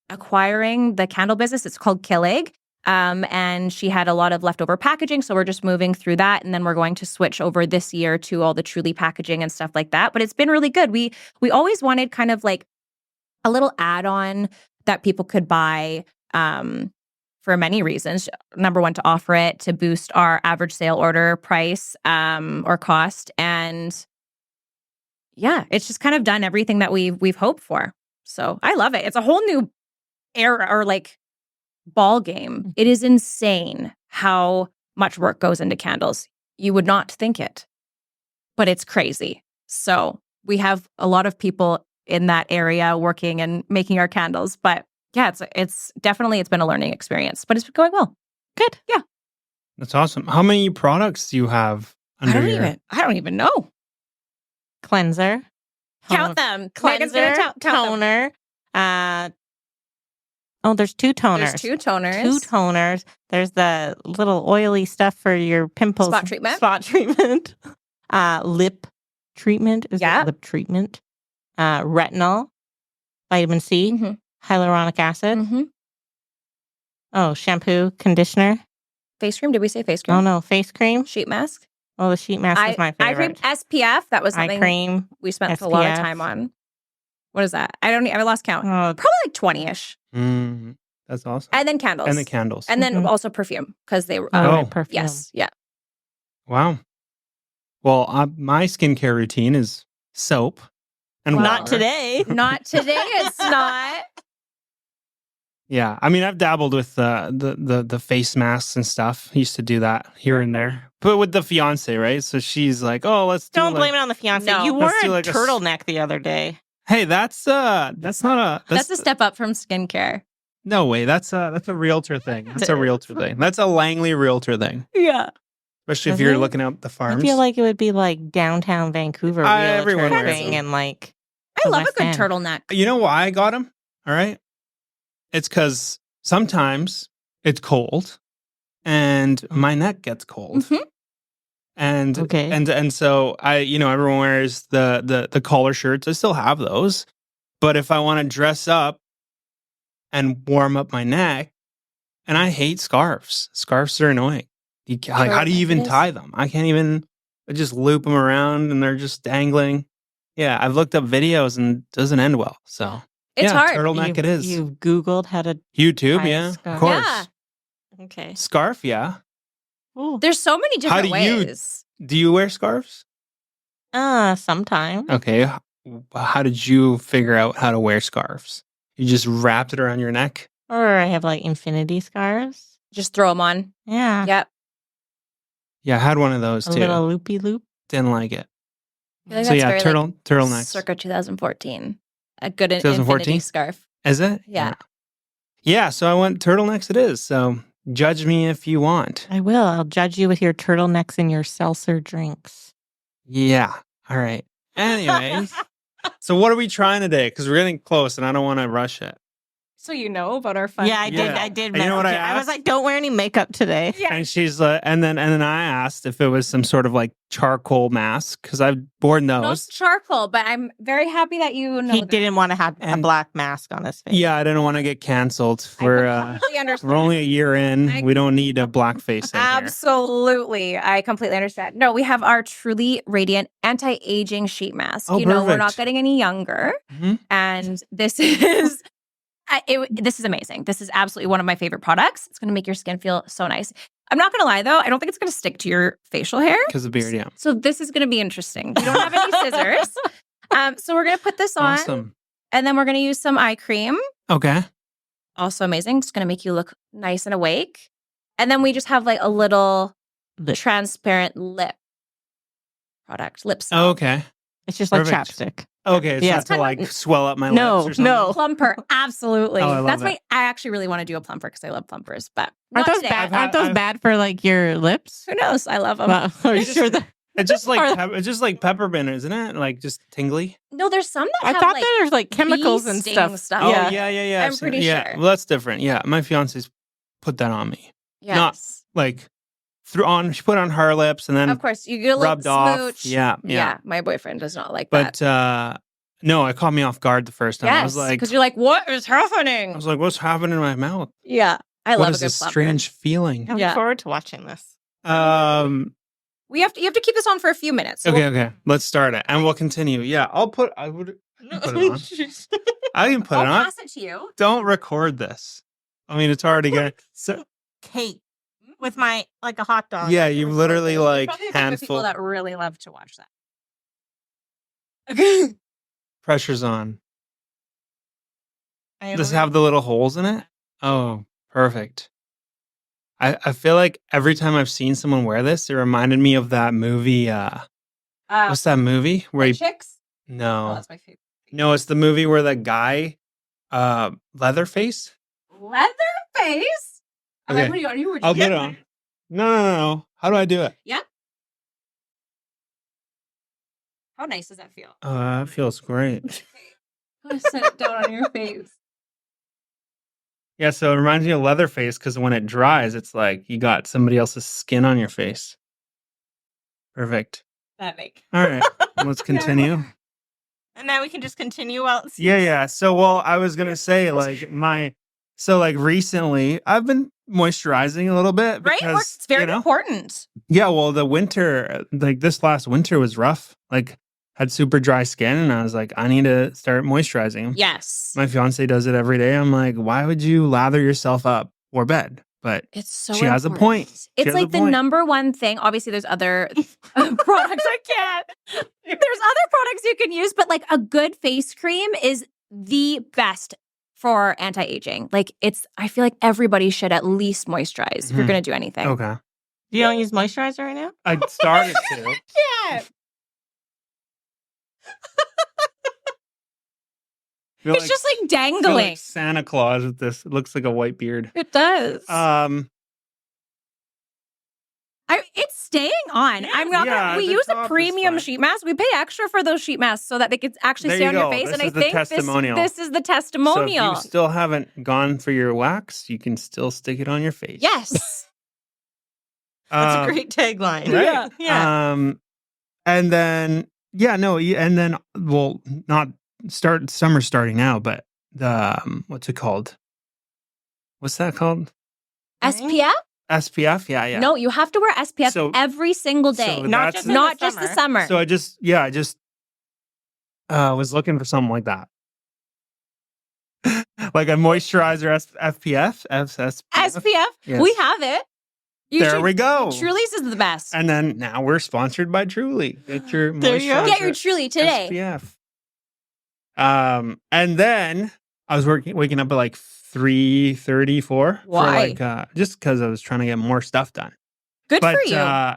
acquiring the candle business. It's called 𝐏𝐡𝐨𝐧𝐞. And she had a lot of leftover packaging, so we're just moving through that, and then we're going to switch over this year to all the Truly packaging and stuff like that. But it's been really good. We always wanted kind of like a little add-on that people could buy for many reasons. Number one, to offer it to boost our average sale order price or cost, and yeah, it's just kind of done everything that we've hoped for. So I love it. It's a whole new era or ball game. It is insane how much work goes into candles. You would not think it, but it's crazy. So we have a lot of people in that area working and making our candles. But yeah, it's definitely, it's been a learning experience, but it's been going well. Good. Yeah. That's awesome. How many products do you have under I don't even know. Cleanser. Count them. Cleanser, Count them. toner. There's 2 toners. There's 2 toners. 2 toners. There's the little oily stuff for your pimples. Spot treatment. Lip treatment. Is it lip treatment? Retinol, vitamin C, hyaluronic acid. Oh, shampoo, conditioner. Face cream. Did we say face cream? Oh, no. Face cream. Sheet mask. Oh, the sheet mask is my favorite. Eye cream. SPF. That was something eye cream, we spent a lot of time on. What is that? I lost count. Probably 20-ish. That's awesome. And then candles. And then also perfume, because they were... perfume. Yes. Yeah. Wow. Well, my skincare routine is soap and water. Not today. Not today, it's not. Yeah. I mean, I've dabbled with the face masks and stuff. I used to do that here and there. But with the fiance, right? So she's like, oh, let's do Don't blame it on the fiance. No. You wore a turtleneck the other day. Hey, that's not a... That's a step up from skincare. No way. That's a realtor thing. That's a realtor thing. That's a Langley realtor thing. Yeah. Especially if you're looking out the farms. I feel like it would be like downtown Vancouver everyone realtor wears thing, and I love a good turtleneck. You know why I got them? All right. It's because sometimes it's cold and my neck gets cold. And so everyone wears the collar shirts. I still have those. But if I want to dress up and warm up my neck, and I hate scarves. Scarves are annoying. How do you even tie them? I can't even. I just loop them around and they're just dangling. Yeah, I've looked up videos and it doesn't end well. So it's hard. Turtleneck it is. You've Googled how to YouTube, yeah, of course. Yeah. Okay. Scarf, yeah. Ooh. There's so many different ways. Do you wear scarves? Sometimes. Okay. How did you figure out how to wear scarves? You just wrapped it around your neck? Or I have infinity scarves. Just throw them on. Yeah. Yep. Yeah, I had one of those too. A little loopy loop. Didn't like it. So yeah, turtlenecks. Circa 2014. A good 2014? infinity scarf. Is it? Yeah. Yeah, so I went turtlenecks it is. So judge me if you want. I will. I'll judge you with your turtlenecks and your seltzer drinks. Yeah. All right. Anyways. So what are we trying today? Because we're getting close, and I don't want to rush it. So you know about our fun. Yeah, I did. Yeah. I did. And you know what message I her. I was asked? like, "Don't wear any makeup today." Yeah. And she's and then I asked if it was some sort of like charcoal mask because I've worn No those. charcoal, but I'm very happy that you know He that. didn't want to have a And- black mask on his face. Yeah, I didn't want to get canceled. I We're completely understand. we're only a year in. We don't need a black face in here. Absolutely. I completely understand. No, we have our truly radiant anti-aging sheet mask. Oh, you know, we're not perfect. getting any younger. Mhm. And this is this is amazing. This is absolutely one of my favorite products. It's going to make your skin feel so nice. I'm not going to lie, though. I don't think it's going to stick to your facial hair. Because of beard, yeah. So this is going to be interesting. We don't have any scissors. So we're going to put this on. Awesome. And then we're going to use some eye cream. Okay. Also amazing. It's going to make you look nice and awake. And then we just have like a little transparent lip product. Lip salve. Oh, okay. It's just like Perfect. chapstick. Okay. It's Yeah. not to like swell up my No, lips or something. no. Plumper. Absolutely. Oh, I love That's it. I actually really want to do a plumper because I love plumpers. But Aren't not those today. bad? I've Aren't those had- bad for like your lips? Who knows? I love them. Well, are you sure that? It's just like Are- it's just like peppermint, isn't it? Like just tingly. No, there's some that I have thought like that there's like chemicals bee and sting stuff. stuff. Oh Yeah. yeah. I'm pretty yeah. sure. Well, that's different. Yeah, my fiance's put that on me. Yes. Not like she put it on her lips and then Of course, you get a little rubbed off. smooch. Yeah. My boyfriend does not like that. But no, it caught me off guard the first time. I was Yes, like, because you're like, what is happening? I was like, what's happening in my mouth? Yeah, I What love a is good this plumper. strange feeling? I look Yeah. forward to watching this. You have to keep this on for a few minutes. So Okay. Let's start it, and we'll continue. Yeah, I would put it on. I can put I'll it on. pass it to you. Don't record this. I mean, it's already good. So Cake with my like a hot dog. yeah, you literally like Probably a group of people handful. that really love to watch that. Pressure's on. I Does it have the little holes in it? Oh, perfect. I feel like every time I've seen someone wear this, it reminded me of that movie. What's that movie where he? Chicks? Oh, No, that's my favorite. no, it's the movie where the guy, Leatherface. Leatherface? Okay. What are you? I'll put it on. No. How do I do it? How nice does that feel? It feels great. I'm gonna set it down on your face. Yeah, so it reminds me of Leatherface because when it dries, it's like you got somebody else's skin on your face. Perfect. That make. All right, let's continue. And now we can just continue while it's Yeah. So, well, I was gonna say recently I've been moisturizing a little bit Right? because It's very important. Yeah, well, the winter, like this last winter was rough. Like, had super dry skin, and I was like, I need to start moisturizing. Yes. My fiance does it every day. I'm like, why would you lather yourself up for bed? But It's so she has a important. point. She It's has a like the point. number one thing. Obviously, there's other products. I can't. There's other products you can use, but like a good face cream is the best for anti-aging. Like I feel like everybody should at least moisturize if you're Mhm. going to do anything. Okay. You don't use moisturizer right now? I started to. Yeah. Feel It's just like feel dangling. like Santa Claus with this. It looks like a white beard. It does. It's staying on. I'm not. Yeah, We the use top a is premium fine. sheet mask. We pay extra for those sheet masks so that they could actually There stay you on your go. face. This And I is the think testimonial. this is the So if testimonial. you still haven't gone for your wax, you can still stick it on your face. Yes. That's a great tagline. Right? Yeah. And then well, not summer starting now, but the what's it called? What's that called? SPF? SPF? Yeah. No, you have to wear SPF So- every single day. so Not that's- just in Not the just the summer. summer. So I just was looking for something like that. Like a moisturizer SPF. SPF? Yes. We have it. There we go. Truly's is the best. And then now we're sponsored by Truly. Get your There you go. moisturizer Get your Truly today. SPF. And then I was waking up at like 3:34. Why? For like, just because I was trying to get more stuff done. Good But for you.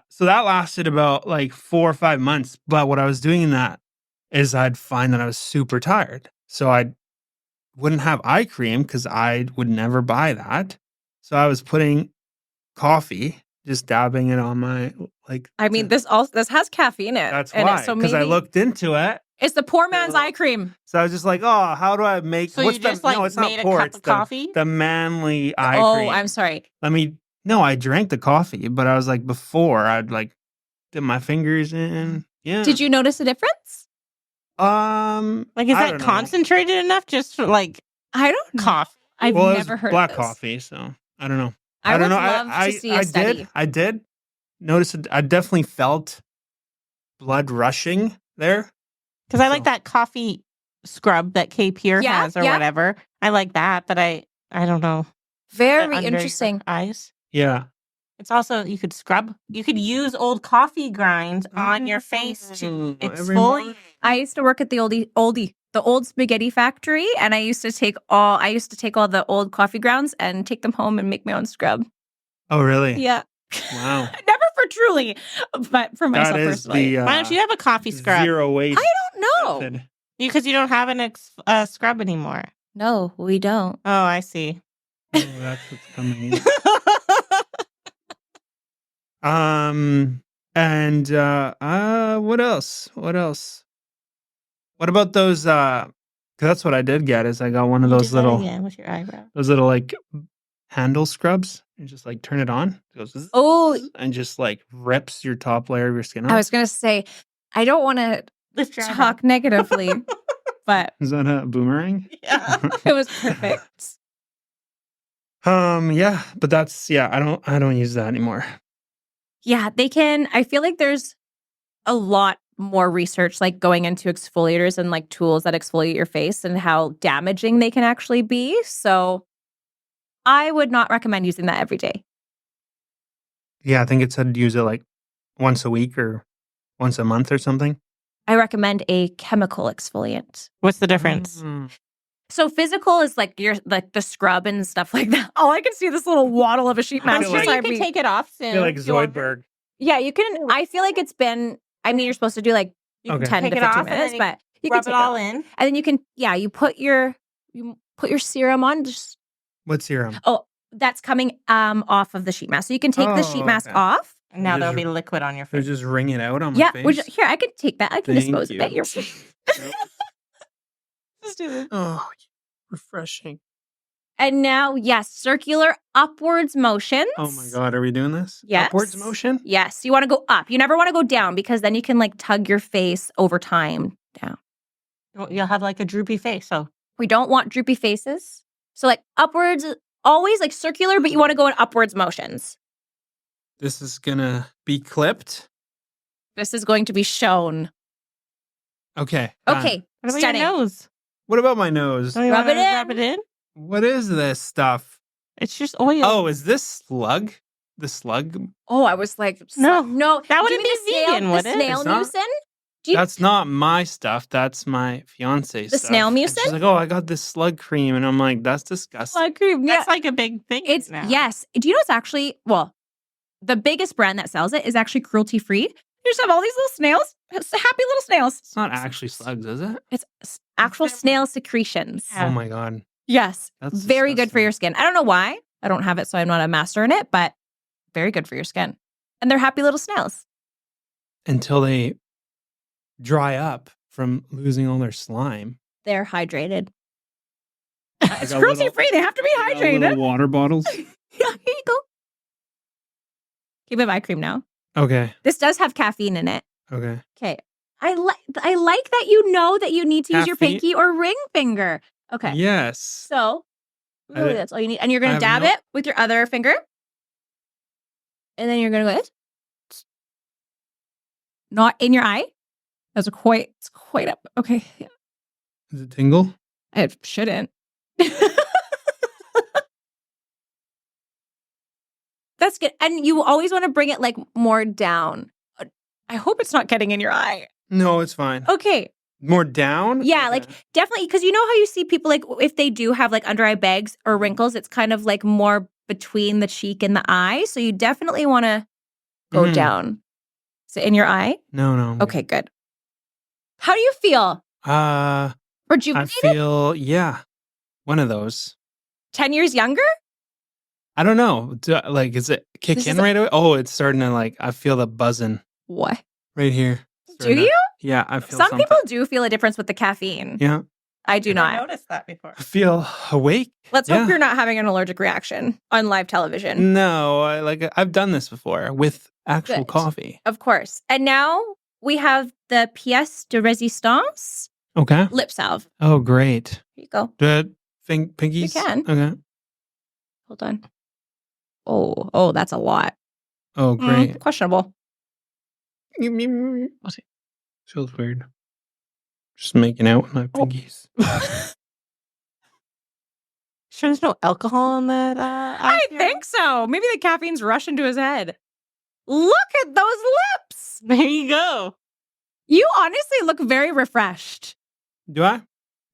so that lasted about like 4 or 5 months. But what I was doing in that is I'd find that I was super tired. So I wouldn't have eye cream because I would never buy that. So I was putting coffee, just dabbing it on my like. I mean, this has caffeine in it. That's in why. it, so Because I maybe looked into it It's the poor man's eye cream. So I was just like, oh, how do I make? So what's you just no, it's made not a poor. cup It's of coffee? the manly eye Oh, cream. I'm sorry. No, I drank the coffee, but I was like, before I'd like dip my fingers in. Yeah. Did you notice a difference? Is I that don't know. concentrated enough just for I don't know. coffee? I've Well, it never was heard black of this. coffee, so I don't know. I don't would know. love to see a study. I did notice it. I definitely felt blood rushing there. Because I like that coffee scrub that 𝐏𝐡𝐨𝐧𝐞 Yeah, has or yeah. whatever. I like that, but I don't know. Very Under your interesting. eyes. Yeah. It's also you could scrub. You could use old coffee grinds on your face to Every morning. exfoliate. I used to work at the old spaghetti factory, and I used to take all the old coffee grounds and take them home and make my own scrub. Oh, really? Yeah. Wow. Never for Truly, but for myself That is personally. the Why don't you have a coffee scrub? zero waste. I don't know. method. Because you don't have an scrub anymore. No, we don't. Oh, I see. Oh, that's what's coming. And what else? What about those? Because that's what I did get. Is I got one of You those did that little, again with your eyebrow. like handle scrubs. You just like turn it on. It goes zzz, Oh, and just like rips your top layer of your skin off. I was gonna say, I don't want to Lift your eyebrow. talk negatively, but Is that a boomerang? Yeah. it was perfect. Yeah, but that's I don't use that anymore. Yeah, they can. I feel like there's a lot more research like going into exfoliators and like tools that exfoliate your face and how damaging they can actually be. So I would not recommend using that every day. Yeah, I think it said use it like once a week or once a month or something. I recommend a chemical exfoliant. What's the difference? So physical is like the scrub and stuff like that. Oh, I can see this little waddle of a sheet I mask. feel I'm like- sure you beside can me. take it off I soon. feel like Do you want- Zoidberg. Yeah, you can. I feel like it's been. I mean, you're supposed to do like You can 10 take to it 15 off and minutes, then but you rub can it take all in. and then you can. Yeah, you put your serum on. Just What serum? that's coming off of the sheet mask, so you can take the sheet Oh, mask okay. off. And now Just- there'll be liquid on your They face. just wring it out on my Yeah, face. here I can take that. I can Thank dispose you. of it. You're Just do this. Oh, refreshing. And now, yes, circular upwards motions. Oh my God, are we doing this? Yes. Upwards motion? Yes, you want to go up. You never want to go down because then you can like tug your face over time down. You'll have like a droopy face. So We don't want droopy faces. So like upwards, always like circular, but you want to go in upwards motions. This is gonna be clipped. This is going to be shown. Okay. done. Okay, what about stunning. your nose? What about my nose? Don't you Rub wanna it in. Rub it in. What is this stuff? It's just oil. Oh, is this slug? The slug? Oh, I was like, No. no. That Do wouldn't you mean be the snail, vegan, would the it? snail It's not? mucin? Do you, That's not my stuff. That's my fiance's The stuff. snail And mucin? She's like, oh, I got this slug cream. And I'm like, that's disgusting. slug cream? Yeah, That's like a big thing. it's now. yes. Do you know it's actually the biggest brand that sells it is actually cruelty free. You just have all these little snails, happy little snails. It's not actually slugs, is it? It's actual snail secretions. Yeah. Oh my God. Yes, That's very good for disgusting. your skin. I don't know why. I don't have it, so I'm not a master in it, but very good for your skin. And they're happy little snails. Until they dry up from losing all their slime. They're hydrated. I It's got cruelty little- free. They have to be I got little hydrated. water bottles. Yeah, here you go. Keep it eye cream now. Okay. This does have caffeine in it. Okay. Okay. I like that you know that you need to use your Caffeine? pinky or ring finger. Okay. Yes. So really I- that's all you need. And you're gonna I have dab no- it with your other finger. And then you're gonna go not in your eye. It's quite up. Okay. Yeah. Does it tingle? It shouldn't. That's good. And you always want to bring it like more down. I hope it's not getting in your eye. No, it's fine. Okay. More down? Yeah, Okay. like definitely because you know how you see people like if they do have like under eye bags or wrinkles, it's kind of like more between the cheek and the eye. So you definitely want to go Mhm. down. So in your eye? No, no. I'm good. Okay, good. How do you feel? I Rejuvenated? feel, one of those. 10 years younger? I don't know. Is it kick This in is- right away? Oh, it's starting to I feel the buzzing What? right here. Do Starting to- you? Yeah, I feel Some something. people do feel a difference with the caffeine. Yeah, I do I not. noticed that before. I feel awake. Let's Yeah. hope you're not having an allergic reaction on live television. No, I've done this before with actual Good. coffee. Of course. And now we have the pièce de résistance Okay. lip salve. Oh, great. Here you go. Good. Pinkies? You can. Okay. Hold on. Oh, that's a lot. Oh, great. Questionable. Feels weird. Just making out with my Oh. pinkies. Sure, there's no alcohol in that. I think so. Maybe the caffeine's rushing to his head. Look at those lips. There you go. You honestly look very refreshed. Do I?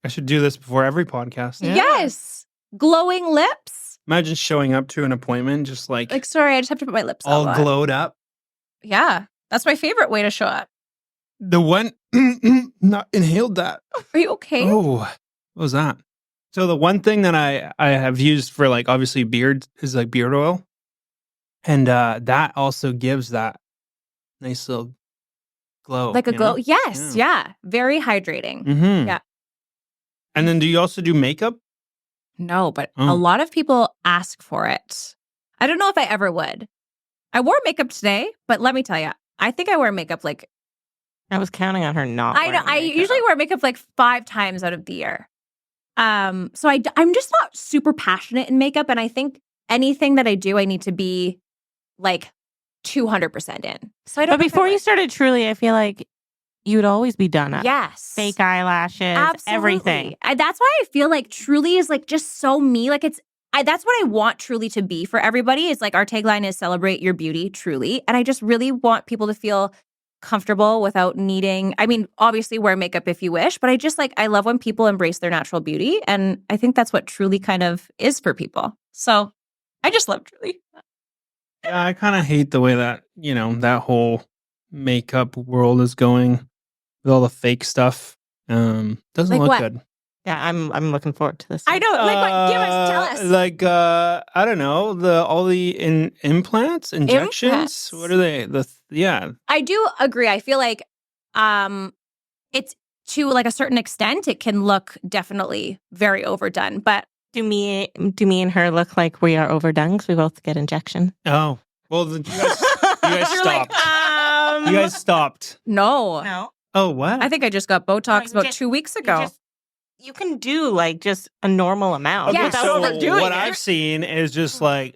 I should do this before every podcast. Yeah. Yes. Glowing lips. Imagine showing up to an appointment just like Sorry, I just have to put my lips all on. glowed up. Yeah. That's my favorite way to show up. The one, not inhaled that. Are you okay? Oh, what was that? So the one thing that I have used for like obviously beard is like beard oil. And that also gives that nice little glow. Like a you glow. know? Yes. Yeah. Very hydrating. Mm-hmm. Yeah. And then do you also do makeup? No, but Oh. a lot of people ask for it. I don't know if I ever would. I wore makeup today, but let me tell you, I think I wear makeup like I was counting on her not. I know. wearing I makeup. usually wear makeup like 5 times out of the year. So I'm just not super passionate in makeup, and I think anything that I do, I need to be like 200% in. So I don't. But before you started Truly, I feel like you'd always be done up. yes, Fake eyelashes, absolutely. everything. That's why I feel like Truly is like just so me. Like that's what I want Truly to be for everybody. Is like our tagline is celebrate your beauty, Truly, and I just really want people to feel comfortable without needing, I mean, obviously wear makeup if you wish, but I love when people embrace their natural beauty. And I think that's what Truly kind of is for people. So I just love Truly. Yeah, I kind of hate the way that, that whole makeup world is going with all the fake stuff. Doesn't Like look what? good. Yeah, I'm looking forward to this. I know. Like what? Give us, tell us. Like I don't know, all the implants, injections. Implants. What are they? Yeah. I do agree. I feel like it's to like a certain extent, it can look definitely very overdone. But Do me and her look like we are overdone because we both get injection? Oh, well, you guys You're like, stopped. You guys stopped. no. No. Oh, what? I think I just got Botox you about just- 2 weeks ago. You can do like just a normal amount. Yeah, without so overdoing what it. I've seen is just like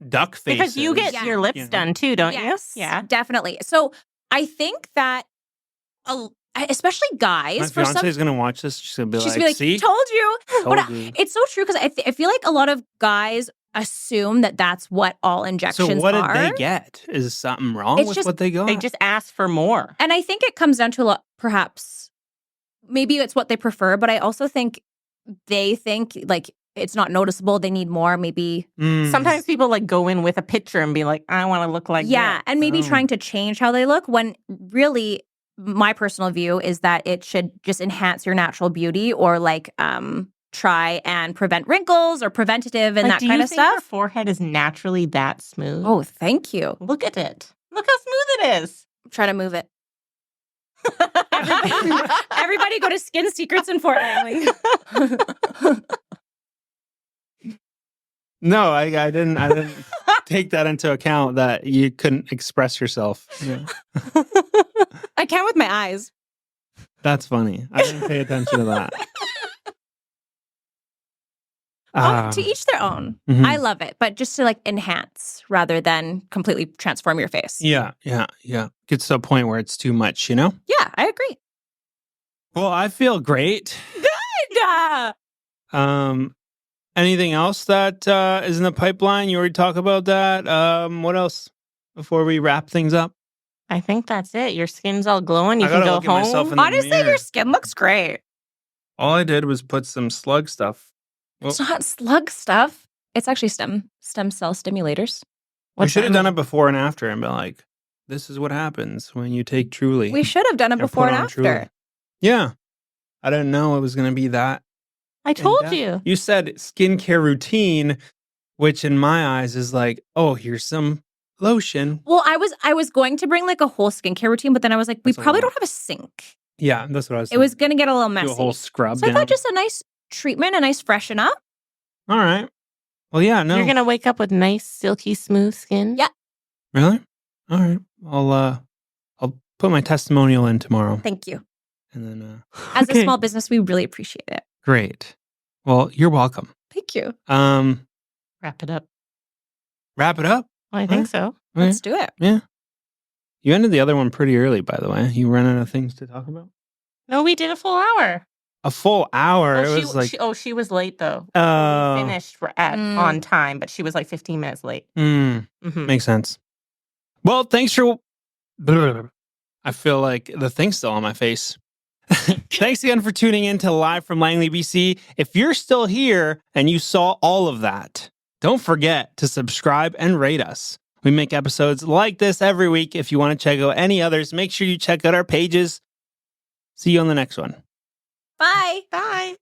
duck faces. Because you get Yeah. your lips You know. done too, don't Yes, you? Yeah. definitely. So I think that, especially guys, My for fiance some, is gonna watch this. She's gonna be she's like, gonna be like, "See, told you. But Told you." it's so true because I feel like a lot of guys assume that that's what all injections So what are. did they get? Is something wrong It's with just- what they got? They just ask for more. And I think it comes down to a lot, perhaps, maybe it's what they prefer, but I also think they think like it's not noticeable. They need more, maybe. Mm. Sometimes people like go in with a picture and be like, I want to look like Yeah. this. And maybe Oh. trying to change how they look when really my personal view is that it should just enhance your natural beauty or like try and prevent wrinkles or preventative and Like, that do kind you of think Your stuff. forehead is naturally that smooth. Oh, thank you. Look at it. Look how smooth it is. I'm trying to move it. Everybody go to Skin Secrets in Fort Langley. No, I didn't take that into account that you couldn't express yourself. Yeah. I can with my eyes. That's funny. I didn't pay attention to that. To each their own. Mhm. I love it, but just to like enhance rather than completely transform your face. Yeah. Gets to a point where it's too much, Yeah, I agree. Well, I feel great. Yeah. Anything else that is in the pipeline? You already talked about that. What else before we wrap things up? I think that's it. Your skin's all glowing. You I can gotta go look at myself home. in the Honestly, mirror. your skin looks great. All I did was put some slug stuff. It's not slug stuff. It's actually stem cell stimulators. We should have done it before and after and been like, this is what happens when you take Truly. We should have done it Or before put and on after. Truly. Yeah. I didn't know it was going to be that. I told in-depth. you. You said skincare routine, which in my eyes is like, oh, here's some lotion. Well, I was going to bring like a whole skincare routine, but then I was like, we That's a probably lot. don't have a sink. Yeah, that's what I was It saying. was going to get a little messy. Do a whole scrub So I down. thought just a nice treatment, a nice freshen up. All right. Well, yeah, no. You're going to wake up with nice, silky, smooth skin? Yeah. Really? All right. I'll put my testimonial in tomorrow. Thank you. And then As okay. a small business, we really appreciate it. Great. Well, you're welcome. Thank you. Wrap it up. Wrap it up. Well, I think so. Okay. Let's do it. Yeah. You ended the other one pretty early, by the way. You ran out of things to talk about. No, we did a full hour. A full hour. Oh, It was like she was late though. Oh. We finished on time, but she was like 15 minutes late. Makes sense. Well, thanks for. I feel like the thing's still on my face. Thanks again for tuning in to Live from Langley BC. If you're still here and you saw all of that, don't forget to subscribe and rate us. We make episodes like this every week. If you want to check out any others, make sure you check out our pages. See you on the next one. Bye. Bye.